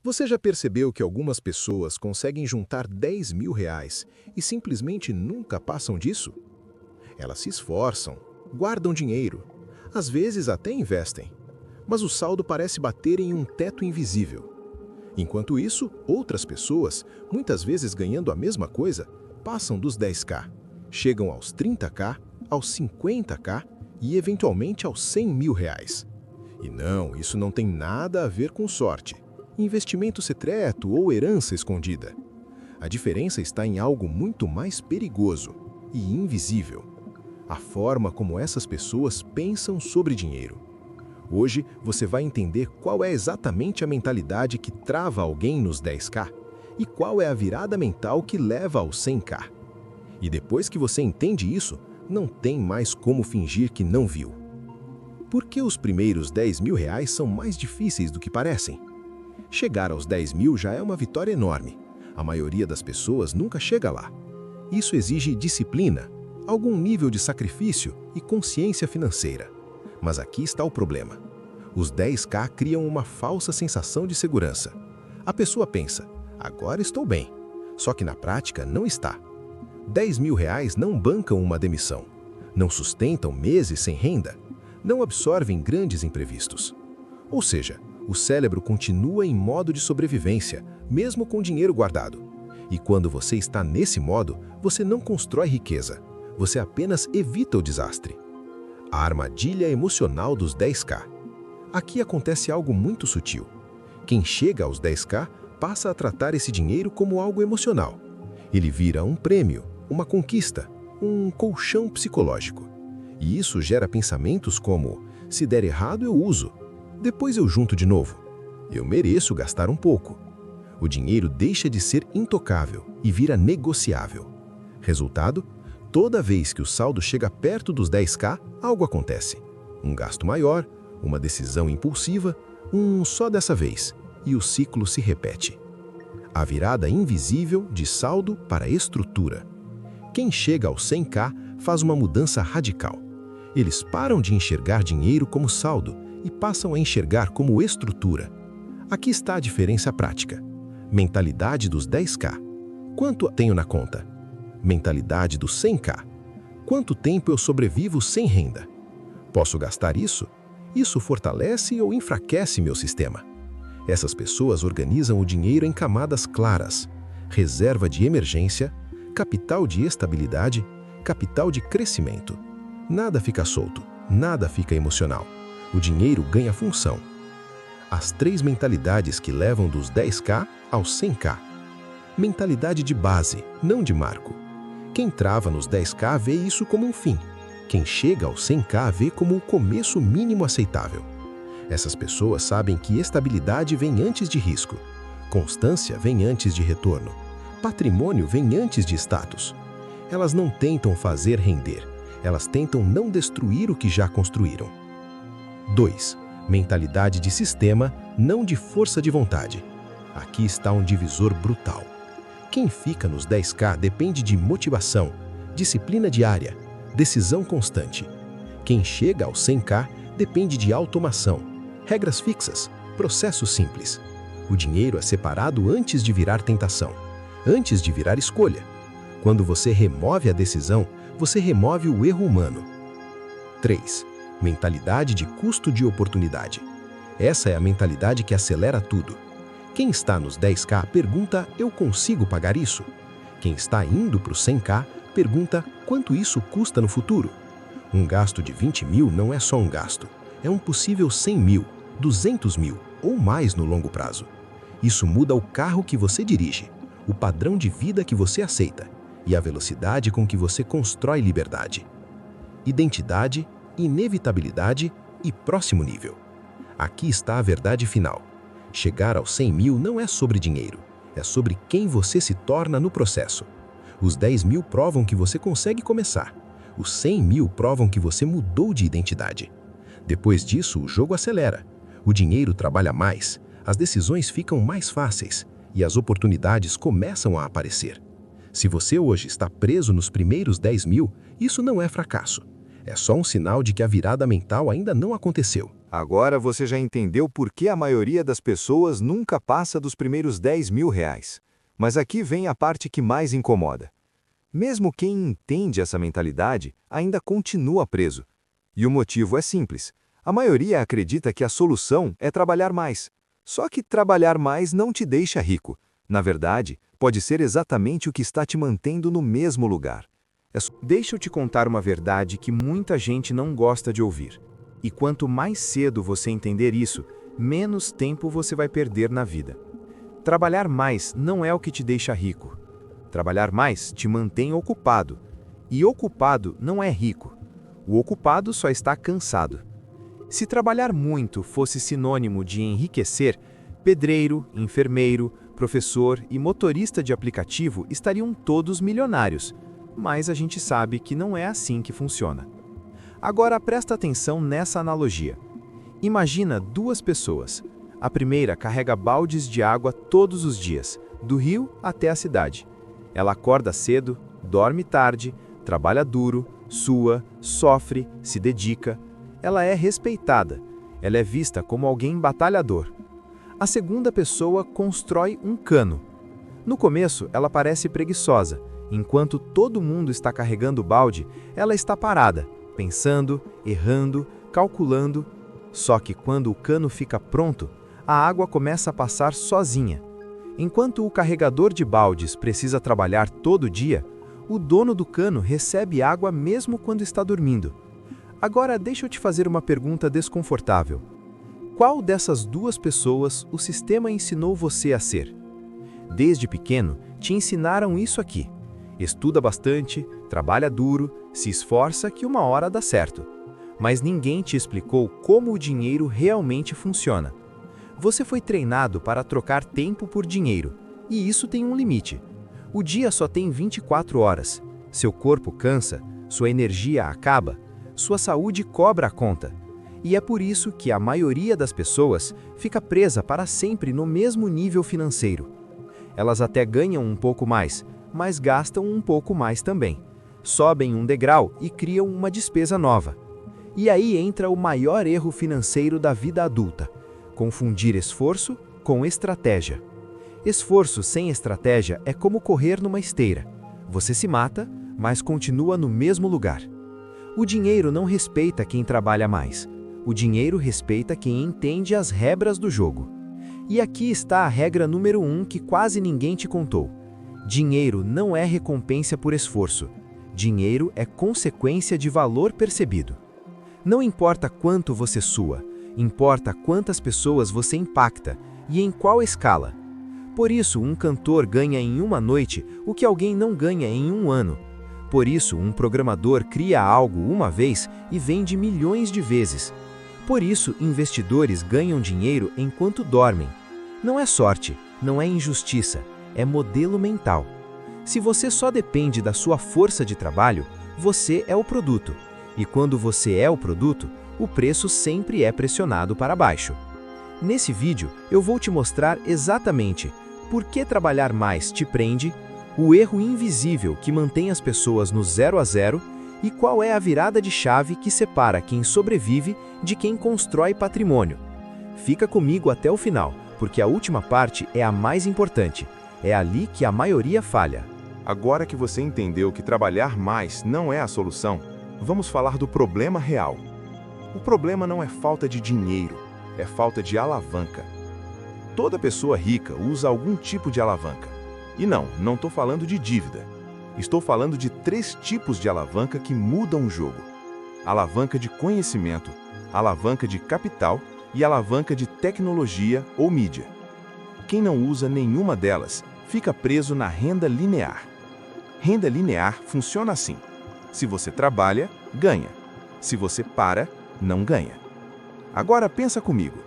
Você já percebeu que algumas pessoas conseguem juntar R$ 10.000 e simplesmente nunca passam disso? Elas se esforçam, guardam dinheiro, às vezes até investem, mas o saldo parece bater em um teto invisível. Enquanto isso, outras pessoas, muitas vezes ganhando a mesma coisa, passam dos 10k, chegam aos 30k, aos 50k e eventualmente aos R$ 100.000. E não, isso não tem nada a ver com sorte, investimento secreto ou herança escondida. A diferença está em algo muito mais perigoso e invisível: a forma como essas pessoas pensam sobre dinheiro. Hoje você vai entender qual é exatamente a mentalidade que trava alguém nos 10k e qual é a virada mental que leva aos 100k. E depois que você entende isso, não tem mais como fingir que não viu. Por que os primeiros R$ 10.000 são mais difíceis do que parecem? Chegar aos 10.000 já é uma vitória enorme. A maioria das pessoas nunca chega lá. Isso exige disciplina, algum nível de sacrifício e consciência financeira. Mas aqui está o problema. Os 10k criam uma falsa sensação de segurança. A pessoa pensa, agora estou bem. Só que na prática não está. R$ 10.000 não bancam uma demissão, não sustentam meses sem renda, não absorvem grandes imprevistos. Ou seja, o cérebro continua em modo de sobrevivência, mesmo com dinheiro guardado. E quando você está nesse modo, você não constrói riqueza, você apenas evita o desastre. A armadilha emocional dos 10k. Aqui acontece algo muito sutil. Quem chega aos 10k passa a tratar esse dinheiro como algo emocional. Ele vira um prêmio, uma conquista, um colchão psicológico. E isso gera pensamentos como: se der errado eu uso, depois eu junto de novo. Eu mereço gastar um pouco. O dinheiro deixa de ser intocável e vira negociável. Resultado? Toda vez que o saldo chega perto dos 10k, algo acontece. Um gasto maior, uma decisão impulsiva, só dessa vez, e o ciclo se repete. A virada invisível de saldo para estrutura. Quem chega aos 100k faz uma mudança radical. Eles param de enxergar dinheiro como saldo e passam a enxergar como estrutura. Aqui está a diferença prática. Mentalidade dos 10k. Quanto tenho na conta? Mentalidade dos 100k. Quanto tempo eu sobrevivo sem renda? Posso gastar isso? Isso fortalece ou enfraquece meu sistema? Essas pessoas organizam o dinheiro em camadas claras: reserva de emergência, capital de estabilidade, capital de crescimento. Nada fica solto, nada fica emocional. O dinheiro ganha função. As 3 mentalidades que levam dos 10k aos 100k. Mentalidade de base, não de marco. Quem trava nos 10k vê isso como um fim. Quem chega aos 100k vê como o começo mínimo aceitável. Essas pessoas sabem que estabilidade vem antes de risco, constância vem antes de retorno, patrimônio vem antes de status. Elas não tentam fazer render, elas tentam não destruir o que já construíram. 2. Mentalidade de sistema, não de força de vontade. Aqui está um divisor brutal. Quem fica nos 10k depende de motivação, disciplina diária, decisão constante. Quem chega aos 100k depende de automação, regras fixas, processos simples. O dinheiro é separado antes de virar tentação, antes de virar escolha. Quando você remove a decisão, você remove o erro humano. 3. Mentalidade de custo de oportunidade. Essa é a mentalidade que acelera tudo. Quem está nos 10k pergunta: eu consigo pagar isso? Quem está indo para os 100k pergunta: quanto isso custa no futuro? Um gasto de 20.000 não é só um gasto, é um possível 100.000, 200.000 ou mais no longo prazo. Isso muda o carro que você dirige, o padrão de vida que você aceita e a velocidade com que você constrói liberdade. Identidade, inevitabilidade e próximo nível. Aqui está a verdade final. Chegar aos 100.000 não é sobre dinheiro, é sobre quem você se torna no processo. Os 10.000 provam que você consegue começar. Os 100.000 provam que você mudou de identidade. Depois disso, o jogo acelera. O dinheiro trabalha mais, as decisões ficam mais fáceis e as oportunidades começam a aparecer. Se você hoje está preso nos primeiros 10.000, isso não é fracasso. É só um sinal de que a virada mental ainda não aconteceu. Agora você já entendeu por que a maioria das pessoas nunca passa dos primeiros R$ 10.000. Mas aqui vem a parte que mais incomoda. Mesmo quem entende essa mentalidade ainda continua preso. E o motivo é simples. A maioria acredita que a solução é trabalhar mais. Só que trabalhar mais não te deixa rico. Na verdade, pode ser exatamente o que está te mantendo no mesmo lugar. Deixa eu te contar uma verdade que muita gente não gosta de ouvir. E quanto mais cedo você entender isso, menos tempo você vai perder na vida. Trabalhar mais não é o que te deixa rico. Trabalhar mais te mantém ocupado. E ocupado não é rico. O ocupado só está cansado. Se trabalhar muito fosse sinônimo de enriquecer, pedreiro, enfermeiro, professor e motorista de aplicativo estariam todos milionários. Mas a gente sabe que não é assim que funciona. Agora presta atenção nessa analogia. Imagina duas pessoas. A primeira carrega baldes de água todos os dias, do rio até a cidade. Ela acorda cedo, dorme tarde, trabalha duro, sua, sofre, se dedica. Ela é respeitada. Ela é vista como alguém batalhador. A segunda pessoa constrói um cano. No começo, ela parece preguiçosa. Enquanto todo mundo está carregando o balde, ela está parada, pensando, errando, calculando. Só que quando o cano fica pronto, a água começa a passar sozinha. Enquanto o carregador de baldes precisa trabalhar todo dia, o dono do cano recebe água mesmo quando está dormindo. Agora deixa eu te fazer uma pergunta desconfortável. Qual dessas duas pessoas o sistema ensinou você a ser? Desde pequeno, te ensinaram isso aqui. Estuda bastante, trabalha duro, se esforça que uma hora dá certo. Mas ninguém te explicou como o dinheiro realmente funciona. Você foi treinado para trocar tempo por dinheiro, e isso tem um limite. O dia só tem 24 horas. Seu corpo cansa, sua energia acaba, sua saúde cobra a conta. E é por isso que a maioria das pessoas fica presa para sempre no mesmo nível financeiro. Elas até ganham um pouco mais, mas gastam um pouco mais também. Sobem um degrau e criam uma despesa nova. E aí entra o maior erro financeiro da vida adulta: confundir esforço com estratégia. Esforço sem estratégia é como correr numa esteira. Você se mata, mas continua no mesmo lugar. O dinheiro não respeita quem trabalha mais. O dinheiro respeita quem entende as regras do jogo. E aqui está a regra número 1 que quase ninguém te contou. Dinheiro não é recompensa por esforço. Dinheiro é consequência de valor percebido. Não importa quanto você sua, importa quantas pessoas você impacta e em qual escala. Por isso, um cantor ganha em uma noite o que alguém não ganha em um ano. Por isso, um programador cria algo uma vez e vende milhões de vezes. Por isso, investidores ganham dinheiro enquanto dormem. Não é sorte, não é injustiça, é modelo mental. Se você só depende da sua força de trabalho, você é o produto. E quando você é o produto, o preço sempre é pressionado para baixo. Nesse vídeo, eu vou te mostrar exatamente por que trabalhar mais te prende, o erro invisível que mantém as pessoas no 0 a 0 e qual é a virada de chave que separa quem sobrevive de quem constrói patrimônio. Fica comigo até o final, porque a última parte é a mais importante. É ali que a maioria falha. Agora que você entendeu que trabalhar mais não é a solução, vamos falar do problema real. O problema não é falta de dinheiro, é falta de alavanca. Toda pessoa rica usa algum tipo de alavanca. E não estou falando de dívida. Estou falando de 3 tipos de alavanca que mudam o jogo: alavanca de conhecimento, alavanca de capital e alavanca de tecnologia ou mídia. Quem não usa nenhuma delas fica preso na renda linear. Renda linear funciona assim: se você trabalha, ganha. Se você para, não ganha. Agora pensa comigo.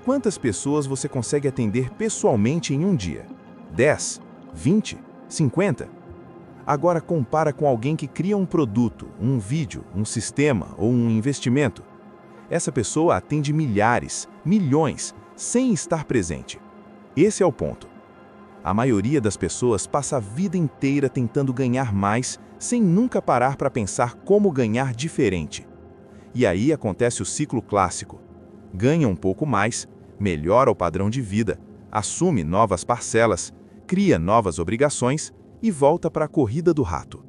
Quantas pessoas você consegue atender pessoalmente em um dia? 10? 20? 50? Agora compara com alguém que cria um produto, um vídeo, um sistema ou um investimento. Essa pessoa atende milhares, milhões, sem estar presente. Esse é o ponto. A maioria das pessoas passa a vida inteira tentando ganhar mais, sem nunca parar para pensar como ganhar diferente. E aí acontece o ciclo clássico. ganha um pouco mais, melhora o padrão de vida, assume novas parcelas, cria novas obrigações e volta para a corrida do rato.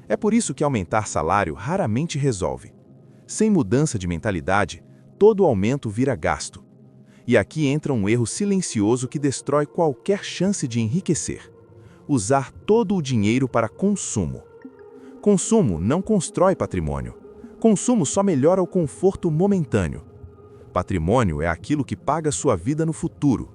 É por isso que aumentar salário raramente resolve. Sem mudança de mentalidade, todo aumento vira gasto. E aqui entra um erro silencioso que destrói qualquer chance de enriquecer: usar todo o dinheiro para consumo. Consumo não constrói patrimônio. Consumo só melhora o conforto momentâneo. Patrimônio é aquilo que paga sua vida no futuro.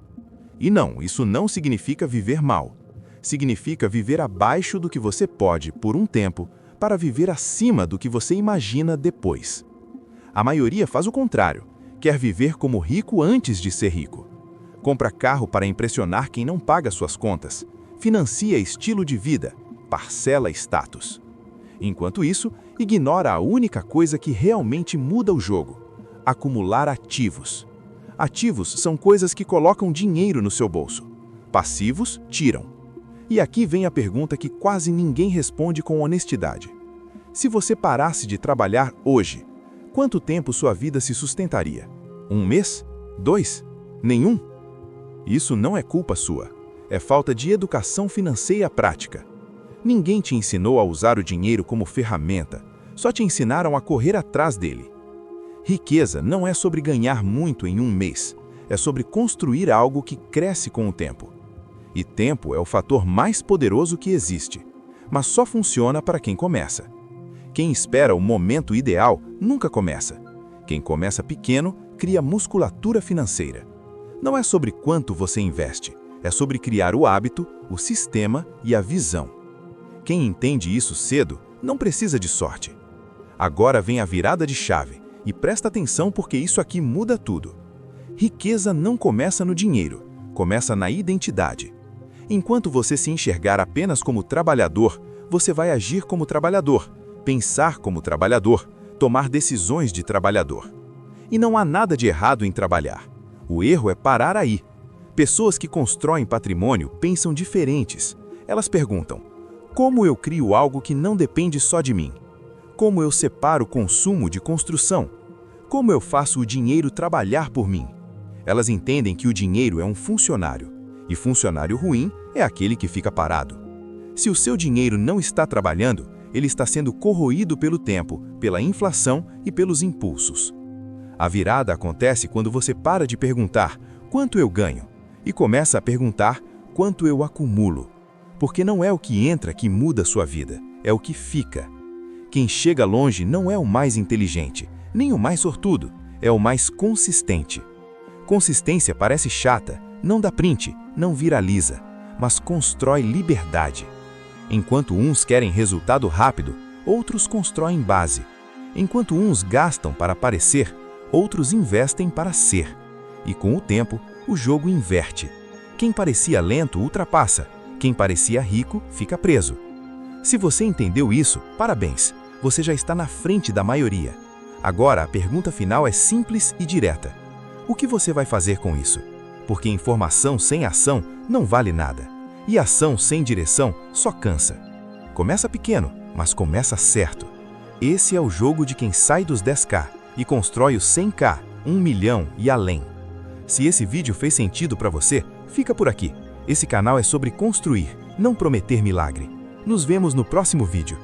E não, isso não significa viver mal. Significa viver abaixo do que você pode por um tempo, para viver acima do que você imagina depois. A maioria faz o contrário, quer viver como rico antes de ser rico. Compra carro para impressionar quem não paga suas contas, financia estilo de vida, parcela status. Enquanto isso, ignora a única coisa que realmente muda o jogo: acumular ativos. Ativos são coisas que colocam dinheiro no seu bolso. Passivos tiram. E aqui vem a pergunta que quase ninguém responde com honestidade. Se você parasse de trabalhar hoje, quanto tempo sua vida se sustentaria? 1 mês? 2? Nenhum? Isso não é culpa sua. É falta de educação financeira prática. Ninguém te ensinou a usar o dinheiro como ferramenta, só te ensinaram a correr atrás dele. Riqueza não é sobre ganhar muito em 1 mês, é sobre construir algo que cresce com o tempo. E tempo é o fator mais poderoso que existe, mas só funciona para quem começa. Quem espera o momento ideal nunca começa. Quem começa pequeno cria musculatura financeira. Não é sobre quanto você investe, é sobre criar o hábito, o sistema e a visão. Quem entende isso cedo não precisa de sorte. Agora vem a virada de chave, e presta atenção porque isso aqui muda tudo. Riqueza não começa no dinheiro, começa na identidade. Enquanto você se enxergar apenas como trabalhador, você vai agir como trabalhador, pensar como trabalhador, tomar decisões de trabalhador. E não há nada de errado em trabalhar. O erro é parar aí. Pessoas que constroem patrimônio pensam diferentes. Elas perguntam: como eu crio algo que não depende só de mim? Como eu separo consumo de construção? Como eu faço o dinheiro trabalhar por mim? Elas entendem que o dinheiro é um funcionário. E funcionário ruim é aquele que fica parado. Se o seu dinheiro não está trabalhando, ele está sendo corroído pelo tempo, pela inflação e pelos impulsos. A virada acontece quando você para de perguntar quanto eu ganho e começa a perguntar quanto eu acumulo. Porque não é o que entra que muda sua vida, é o que fica. Quem chega longe não é o mais inteligente, nem o mais sortudo, é o mais consistente. Consistência parece chata, não dá print, não viraliza, mas constrói liberdade. Enquanto uns querem resultado rápido, outros constroem base. Enquanto uns gastam para parecer, outros investem para ser. E com o tempo, o jogo inverte. Quem parecia lento ultrapassa, quem parecia rico fica preso. Se você entendeu isso, parabéns, você já está na frente da maioria. Agora a pergunta final é simples e direta: o que você vai fazer com isso? Porque informação sem ação não vale nada. E ação sem direção só cansa. Começa pequeno, mas começa certo. Esse é o jogo de quem sai dos 10K e constrói os 100K, 1 milhão e além. Se esse vídeo fez sentido para você, fica por aqui. Esse canal é sobre construir, não prometer milagre. Nos vemos no próximo vídeo.